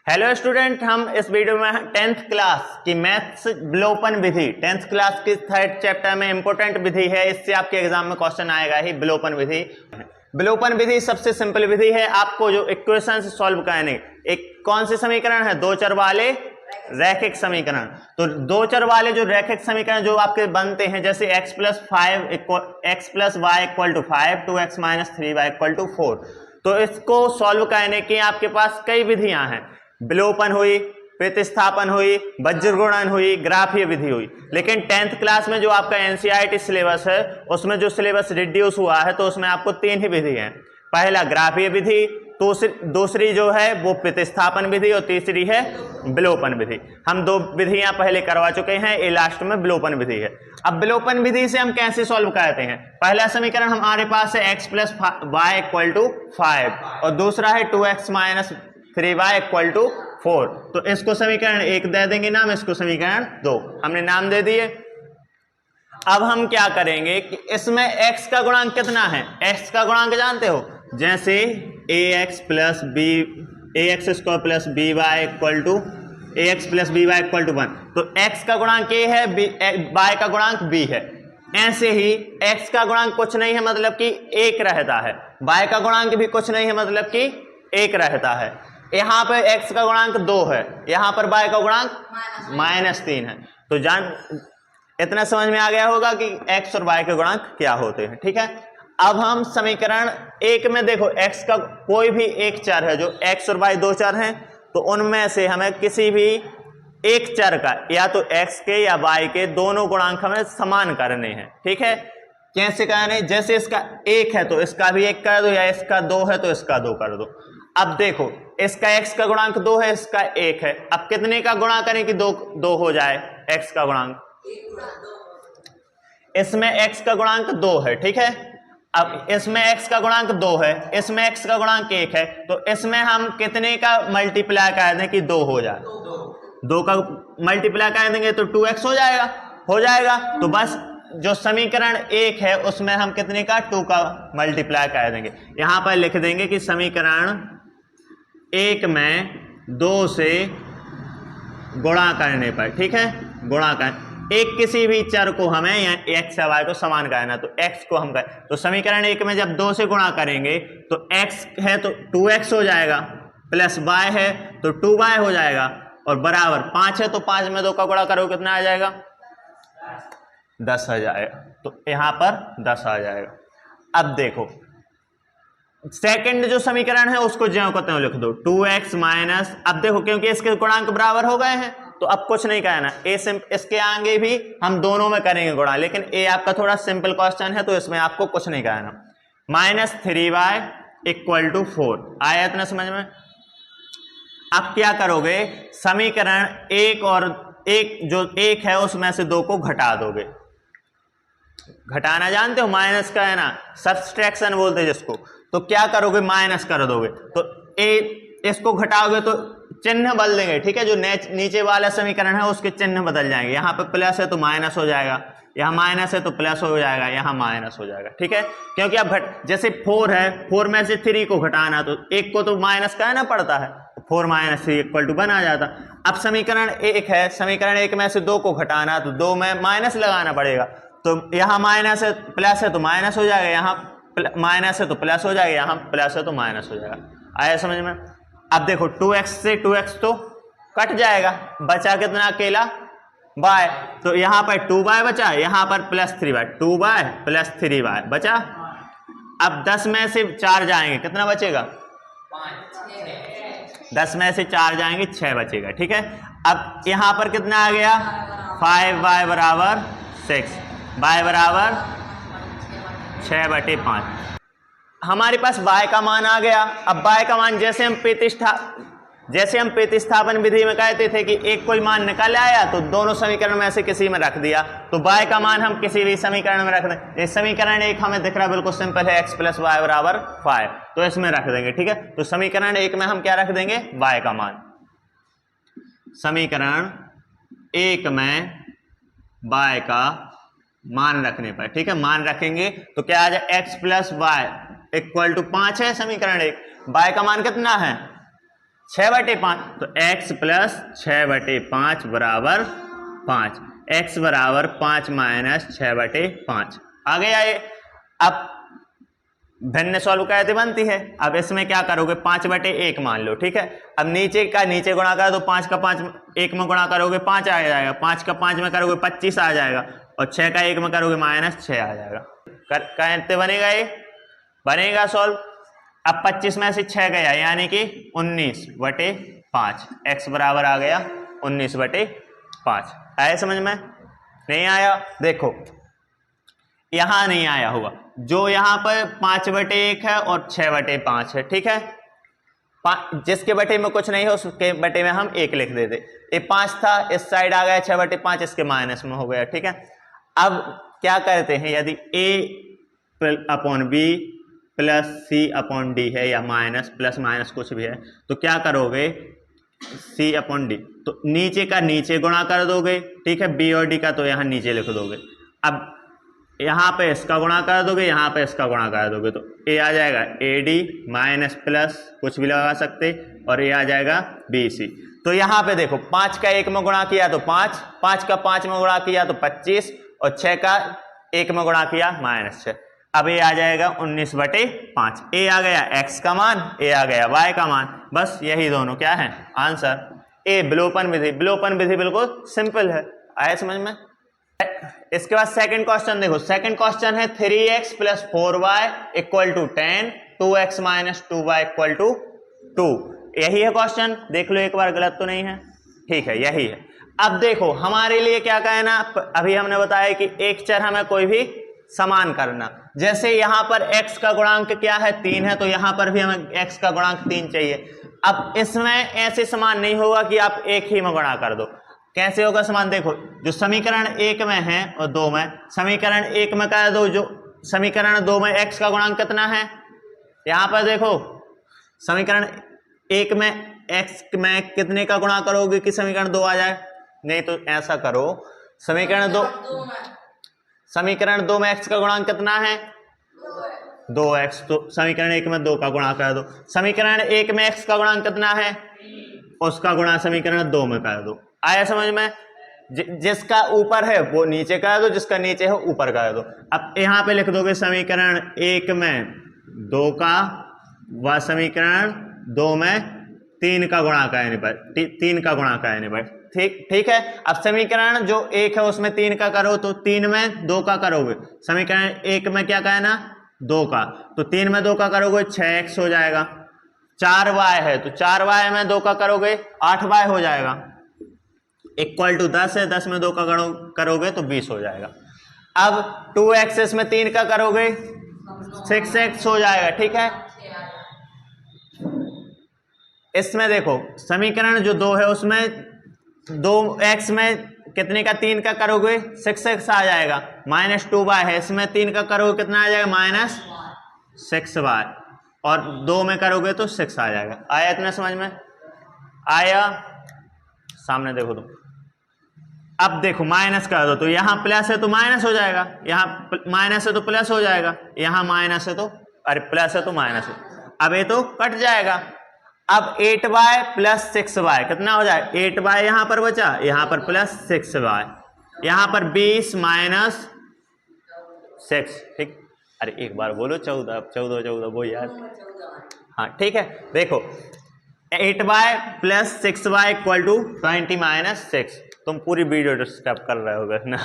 Hello student, हम इस video में 10th क्लास की मैथ्स विलोपन विधि 10th क्लास की थर्ड चैप्टर में इंपॉर्टेंट विधि है। इससे आपके एग्जाम में क्वेश्चन आएगा ही। विलोपन विधि, विलोपन विधि सबसे सिंपल विधि है। आपको जो इक्वेशन सॉल्व करने, एक कौन से समीकरण है, दो चर वाले रैखिक समीकरण। तो दो चर वाले जो रैखिक समीकरण जो आपके बनते हैं, जैसे x plus y equal to 5, 2x minus 3y equal to 4, तो इसको सॉल्व करने की आपके पास कई विधियां हैं। विलोपन हुई, प्रतिस्थापन हुई, वज्रगुणन हुई, ग्राफीय विधि हुई। लेकिन 10th क्लास में जो आपका एनसीईआरटी सिलेबस है, उसमें जो सिलेबस रिड्यूस हुआ है, तो उसमें आपको तीन ही विधि है। पहला ग्राफीय विधि, दूसरी जो है वो प्रतिस्थापन विधि, और तीसरी है विलोपन विधि। हम दो विधियां पहले करवा चुके हैं, ये लास्ट में विलोपन विधि है। अब विलोपन विधि से हम कैसे सॉल्व करते हैं? पहला समीकरण हमारे पास है x plus y equal to 5, और दूसरा है 2x minus 3y equal to 4। तो इसको समीकरण 1 दे देंगे नाम, इसको समीकरण 2 हमने नाम दे दिए। अब हम क्या करेंगे कि इसमें x का गुणांक कितना है? x का गुणांक जानते हो, जैसे ax plus B ax square plus B y equal to ax plus B y equal to 1। तो x का गुणांक a है, y का गुणांक b है। ऐसे ही x का गुणांक कुछ नहीं है, मतलब कि 1 रहता है। y का गुणांक भी कुछ नहीं है, मतलब कि 1 रहता है। यहाँ पे x का गुणांक 2 है, यहाँ पर y का गुणांक -3 है। तो जान इतना समझ में आ गया होगा कि x और y के गुणांक क्या होते हैं। ठीक है, अब हम समीकरण 1 में देखो, x का कोई भी एक चर है, जो x और y दो चर हैं, तो उनमें से हमें किसी भी एक चर का, या तो x के या y के दोनों गुणांक हमें समान करने हैं। ठीक है, कैसे करने? जैसे इसका 1 है तो इसका भी 1 कर दो, या इसका 2 है तो इसका 2 कर दो। अब देखो, इसका x का गुणांक 2 है, इसका 1 है। अब कितने का गुणा करें कि 2 हो जाए? x का गुणांक, इसमें x का गुणांक 2 है। ठीक है, अब इसमें x का गुणांक 2 है, इसमें x का गुणांक 1 है, तो इसमें हम कितने का मल्टीप्लाई कर दें कि 2 हो जाए? 2 का मल्टीप्लाई कर देंगे तो 2x हो जाएगा। तो बस जो समीकरण 1 है उसमें हम कितने का 2 का मल्टीप्लाई कर देंगे। यहां पर लिख देंगे कि समीकरण 1 में 2 से गुणा करने पर, ठीक है, गुणा कर एक किसी भी चर को हमें या x या y को समान करना, तो x को हम करें, तो समीकरण 1 में जब 2 से गुणा करेंगे तो x है तो 2x हो जाएगा, प्लस y है तो 2y हो जाएगा, और बराबर 5 है तो 5 में 2 का गुणा करो कितना आ जाएगा? 10 आ जाएगा। तो यहां पर 10 आ जाएगा। अब देखो सेकंड जो समीकरण है उसको ज्यों को त्यों लिख दो, 2x माइनस, अब देखो क्योंकि इसके गुणांक बराबर हो गए हैं तो अब कुछ नहीं कहना। इसके आगे भी हम दोनों में करेंगे गुणा, लेकिन ए आपका थोड़ा सिंपल क्वेश्चन है तो इसमें आपको कुछ नहीं कहना। -3y इक्वल टू 4 आया इतना समझ में? अब क्या करोगे, समीकरण 1 और 1 जो 1 है उसमें से 2 को घटा दोगे। घटाना जानते हो, माइनस का है ना, सब्सट्रैक्शन बोलते हैं जिसको। तो क्या करोगे, माइनस कर दोगे, तो इसको घटाओगे तो चिन्ह बदल देंगे। ठीक है, जो नीचे वाला समीकरण है उसके चिन्ह बदल जाएंगे। यहाँ पे प्लस है तो माइनस हो जाएगा, यहाँ माइनस है तो प्लस हो जाएगा, यहाँ माइनस हो जाएगा। ठीक है, क्योंकि अब जैसे 4 है, 4 में से 3 को घटाना, तो 1 को तो माइनस करना पड़ता है, 4 माइनस 3 इक्वल टू 1 आ जाता। अब समीकरण 1 है, समीकरण 1 में से 2 को घटाना, तो 2 में माइनस लगाना पड़ेगा, तो यहाँ माइनस है, प्लस है तो माइनस हो जाएगा, यहाँ माइनस है तो प्लस हो जाएगा, यहाँ प्लस है तो माइनस हो जाएगा। आया समझ में? अब देखो 2x से 2x तो कट जाएगा, बचा कितना अकेला? y। तो यहाँ पर 2y बचा, यहाँ पर plus 3y, 2y plus 3y बचा। अब 10 में से 4 जाएंगे, कितना बचेगा? 10 में से 4 जाएंगे, 6 बचेगा। ठीक है, अब यहाँ पर कितना आ गया? 5y बराबर 6, y बराबर 6/5। हमारे पास y का मान आ गया। अब y का मान जैसे हम प्रतिस्थापन विधि में कहते थे कि एक कोई मान निकल आया तो दोनों समीकरण में से किसी में रख दिया, तो y का मान हम किसी भी समीकरण में रख दें। ये समीकरण 1 हमें दिख रहा है बिल्कुल सिंपल है, x प्लस वाई बराबर 5, तो इसमें रख देंगे। ठीक है, तो समीकरण 1 में हम क्या रख देंगे? y का मान। समीकरण 1 में y का मान रखने पर, ठीक है, मान रखेंगे तो क्या आ जाए? x plus y equal to 5 है समीकरण 1। y का मान कितना है? 6/5, तो x प्लस 6/5 बराबर 5, x बराबर 5 माइनस 6/5 आ गया ये। अब भिन्न सॉल्व कैसे बनती है, अब इसमें क्या करोगे 5/1 मान लो, ठीक है। अब नीचे का नीचे गुणा कर दो, 5 का 5 1 में गुणा करोगे 5 आ जाएगा, 5 का 5 में करोगे 25 आ जाएगा, और 6 का 1 में करोगे -6 आ जाएगा। कैसे बनेगा ये, बनेगा सॉल्व। अब 25 में से 6 गया यानी कि 19/5, x बराबर आ गया 19/5। आया समझ में, नहीं आया? देखो यहां नहीं आया होगा, जो यहां पर 5/1 है और 6/5 है, ठीक है। जिसके बटे में कुछ नहीं है उसके बटे में हम 1 लिख देते। ये 5 था, इस साइड आ गया 6/5, इसके माइनस में हो गया, ठीक है। अब क्या करते हैं, यदि a/b प्लस c/d है या माइनस प्लस माइनस कुछ भी है, तो क्या करोगे c/d, तो नीचे का नीचे गुणा कर दोगे, ठीक है। b और d का तो यहाँ नीचे लिख दोगे। अब यहाँ पे इसका गुणा कर दोगे, यहाँ पे इसका गुणा कर दोगे, तो a आ जाएगा ad माइनस प्लस कुछ भी लगा सकते, और a आ जाएगा bc। तो यहाँ पे देखो 5 का 1 में गुणा किया तो 5, 5 का 5 में गुणा किया तो 25, और 6 का 1 में गुणा किया -6। अब a आ जाएगा 19/5, a आ गया x का मान, a आ गया y का मान, बस यही दोनों क्या है आंसर। a विलोपन विधि, विलोपन विधि बिल्कुल सिंपल है। आया समझ में? इसके बाद सेकंड क्वेश्चन देखो, सेकंड क्वेश्चन है 3x + 4y = 10, 2x - 2y = 2। यही है क्वेश्चन, देख लो एक बार, गलत तो नहीं है, ठीक है यही है। अब देखो हमारे लिए क्या कहना, अभी हमने बताया कि एक चर हमें कोई भी समान करना, जैसे यहां पर x का गुणांक क्या है 3 है, तो यहां पर भी हमें x का गुणांक 3 चाहिए। अब इसमें ऐसे समान नहीं होगा कि आप एक ही में गुणा कर दो, कैसे होगा समान, देखो जो समीकरण 1 में है और 2 में, समीकरण 1 में कर दो, जो समीकरण 2 में x का गुणांक कितना है, यहां पर देखो समीकरण 1 में x में कितने का गुणा करोगे कि समीकरण 2 आ जाए, नहीं तो ऐसा करो समीकरण 2 में x का गुणांक कितना है 2x, तो समीकरण 1 में 2 का गुणा कर दो। समीकरण 1 में x का गुणांक कितना है, उसका गुणा समीकरण 2 में कर दो। आया समझ में? जिसका ऊपर है वो नीचे कर दो, जिसका नीचे है ऊपर कर दो। अब यहाँ पे लिख दोगे समीकरण 1 में 2 का व समीकरण 2 में 3 का गुणा करने पर, 3 का गुणा करने पर, ठीक है। अब समीकरण जो 1 है उसमें 3 का करो, तो 3 में 2 का करोगे, समीकरण 1 में क्या कहना 2 का, तो 3 में 2 का करोगे 6x हो जाएगा। 4y है तो 4y में 2 का करोगे 8y हो जाएगा, = 10 है, 10 में 2 का करोगे तो 20 हो जाएगा। अब 2x इसमें 3 का करोगे 6x हो जाएगा, ठीक है। इसमें देखो समीकरण जो 2 है उसमें 2x में कितने का 3 का करोगे 6x आ जाएगा, -2y है, इसमें 3 का करोगे कितना आ जाएगा -6y, और 2 में करोगे तो 6 आ जाएगा। आया इतना समझ में? आया? सामने देखो तो, अब देखो माइनस कर दो, तो यहाँ प्लस है तो माइनस हो जाएगा, यहाँ माइनस है तो प्लस हो जाएगा, यहाँ माइनस है तो अरे प्लस है तो माइनस है, अब ये तो कट जाएगा। अब 8y + 6y कितना हो जाए, 8y यहाँ पर बचा, यहाँ पर +6y, यहाँ पर 20 - 6, ठीक। अरे एक बार बोलो 14 14 वो यार, हाँ ठीक है। देखो 8y + 6y = 20 - 6, तुम पूरी वीडियो डिस्टर्ब कर रहे होगे ना,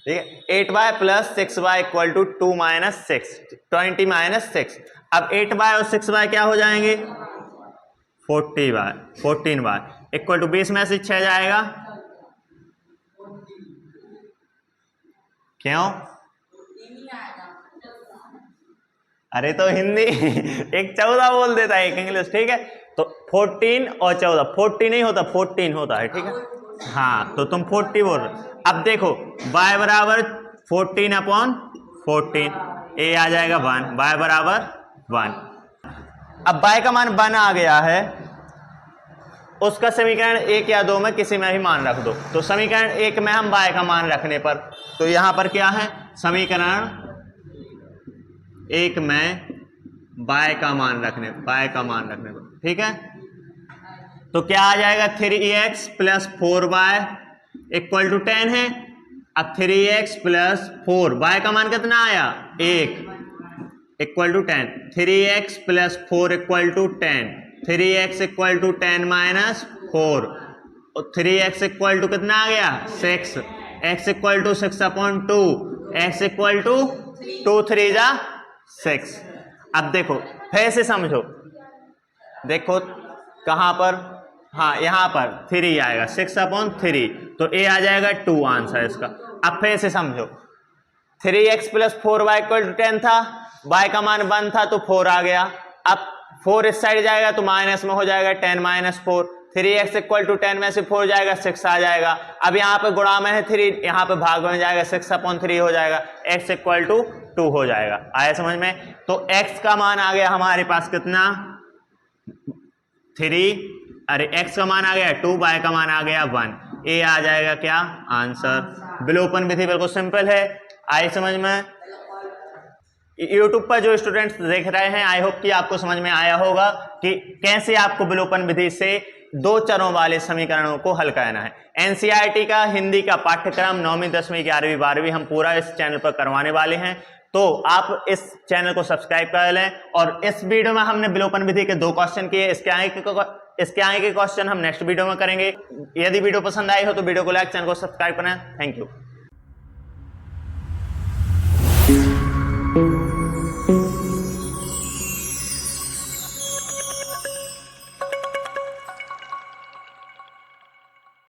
ठीक है। 8y + 6y = 2 - 6, 20 - 6। अब 8y और 6y क्या हो जाएंगे 14y = 20 में से 6 जाएगा, क्यों? अरे तो हिंदी एक 14 बोल देता है, एक इंग्लिश, ठीक है। तो 14 और 14, 40 नहीं होता 14 होता है, ठीक है। हाँ तो तुम 40 बोल रहे। अब देखो y बराबर 14/14, a आ जाएगा 1, y बराबर 1। अब y का मान 1 आ गया है, उसका समीकरण 1 या 2 में किसी में भी मान रख दो। तो समीकरण 1 में हम y का मान रखने पर, तो यहां पर क्या है समीकरण 1 में y का मान रखने पर, ठीक है। तो क्या आ जाएगा 3x plus 4y equal to 10 है। अब 3x प्लस 4y का मान कितना आया 1 equal to 10, 3x plus 4 equal to 10, 3x equal to 10 minus 4, 3x equal to कितना आ गया 6, x equal to 6/2, x equal to 2 3 जा 6। अब देखो फिर से समझो, देखो कहां पर, हाँ यहां पर 3 आएगा 6/3, तो a आ जाएगा 2 आंसर इसका। अब फिर से समझो 3x plus 4y equal to 10 था, y का मान 1 था तो 4 आ गया। अब 4 इस साइड जाएगा तो माइनस में हो जाएगा 10 माइनस 4, 3x इक्वल टू 10 में से 4 जाएगा 6 आ जाएगा। अब यहाँ पे गुणा में है 3, यहाँ पे भाग में जाएगा 6/3 हो जाएगा, x इक्वल टू 2 हो जाएगा। आया समझ में? तो x का मान आ गया हमारे पास कितना 3, अरे x का मान आ गया 2, y का मान आ गया 1, a आ जाएगा क्या आंसर। विलोपन विधि बिल्कुल सिंपल है। आए समझ में? YouTube पर जो स्टूडेंट्स देख रहे हैं आई होप कि आपको समझ में आया होगा कि कैसे आपको विलोपन विधि से 2 चरों वाले समीकरणों को हल करना है। एनसीईआरटी का हिंदी का पाठ्यक्रम 9वीं 10वीं 11वीं 12वीं हम पूरा इस चैनल पर करवाने वाले हैं, तो आप इस चैनल को सब्सक्राइब कर लें। और इस वीडियो में हमने विलोपन विधि के 2 क्वेश्चन किए, इसके आगे के क्वेश्चन हम नेक्स्ट वीडियो में करेंगे। यदि वीडियो पसंद आई हो तो वीडियो को लाइक, चैनल को सब्सक्राइब करें। Thank you.